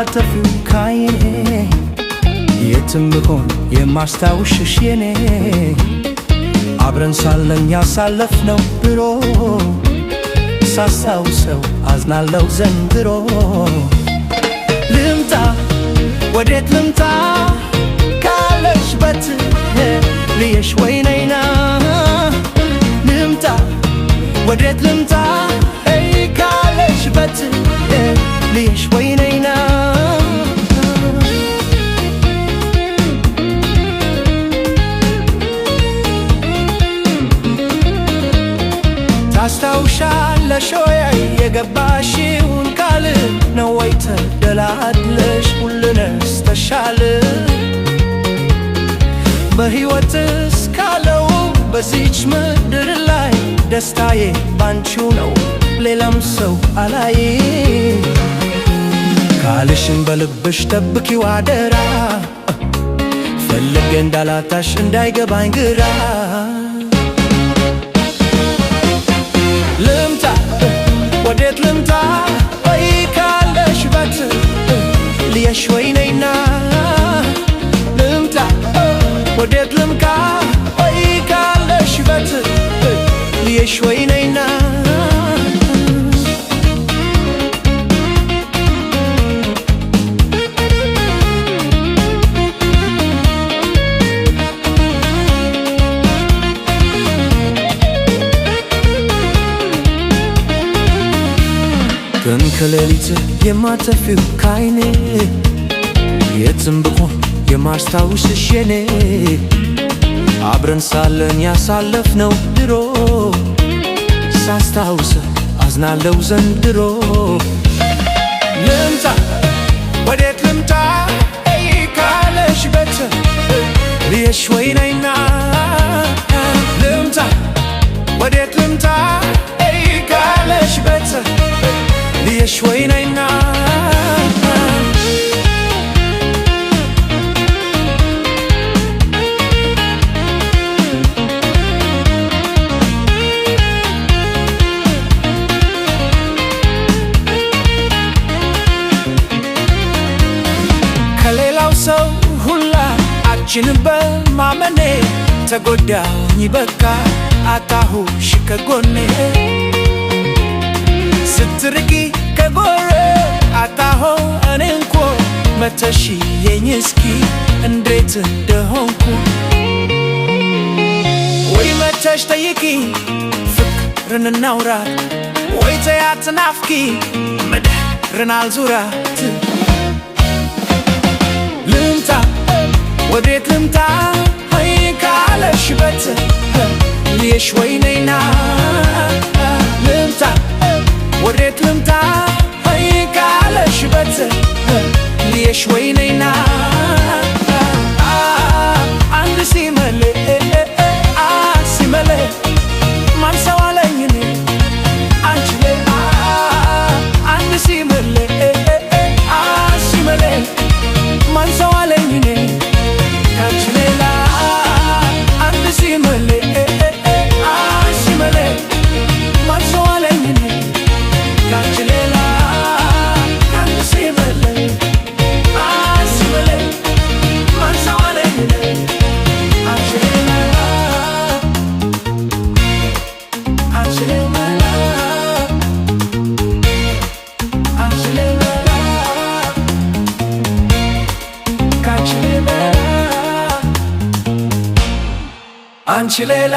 የማተፊው ካይኔ የትም ብሆን የማስታውስሽ የኔ አብረን ሳለን ያሳለፍነው ድሮ ሳስታውሰው አዝናለው ዘንድሮ ልምጣ ወዴት ልምጣ ካለሽበት ልየሽ ወይነይና ልምጣ ወዴት ልምጣ ካለሽበት ልየሽ ወይነይና ታስታውሻለሽ ወይ የገባሽውን ቃል ነው ወይ ተደላድለሽ ሁሉንስ ተሻለ በሕይወት እስካለው በዚች ምድር ላይ ደስታዬ ባንቺው ነው ሌላም ሰው አላይ ቃልሽን በልብሽ ጠብቂው አደራ ፈልጌ እንዳላጣሽ እንዳይገባኝ ግራ ልምጣ ወዴት ልምጣ ወይ ካለሽበት ልየሽ ወይነይና ልምጣ ወዴት ልምጣ ወይ ካለሽበት ልየሽ ወይነይና ቀን ከሌሊት የማተፊው ካይኔ የትም ብሆን የማስታውስሽ የኔ አብረን ሳለን ያሳለፍነው ድሮ ሳስታውስ አዝናለው ዘንድሮ ልምጣ ወዴት ልምጣ ካለሽበት ልየሽ ወይነይና ልምጣ ወዴት ልምጣ ካለሽበት ልየሽ ወይነይና ከሌላው ሰው ሁላ አንቺን በማመኔ ተጎዳሁኝ በቃ አጣሁሽ ከጎኔ ስትርቂ ከጎሬ አጣሁ እኔ እንኳ መተሽየኝ እስኪ እንዴት እንደሆንኩ ወይ መተሽ ጠይቂ ፍቅርን እናውራ ወይ ተያት ናፍቂ ምድርን አልዙራት ልምጣ ወዴት ልምጣ ካለሽበት ልየሽ ወይነይና ልምጣ ወዴት ልምጣ ካለሽበት ልየሽ ወይነይና አንድ ሲመሌ ሲመሌ ማን ሰው አለኝ እኔ አንቺ ሌላ አንድ ሲመሌ ሲመሌ ማን ሰው አለኝ እኔ አንቺ ሌላ አንድ ሲመሌ ሲመሌ ማን ሰው አለኝ እኔ አንቺ ሌላ አንድ ሲመሌ ሲመሌ ማን ሰው አለኝ እኔ አንቺ ሌላ አንቺ ሌላ አንቺ ሌላ አንቺ ሌላ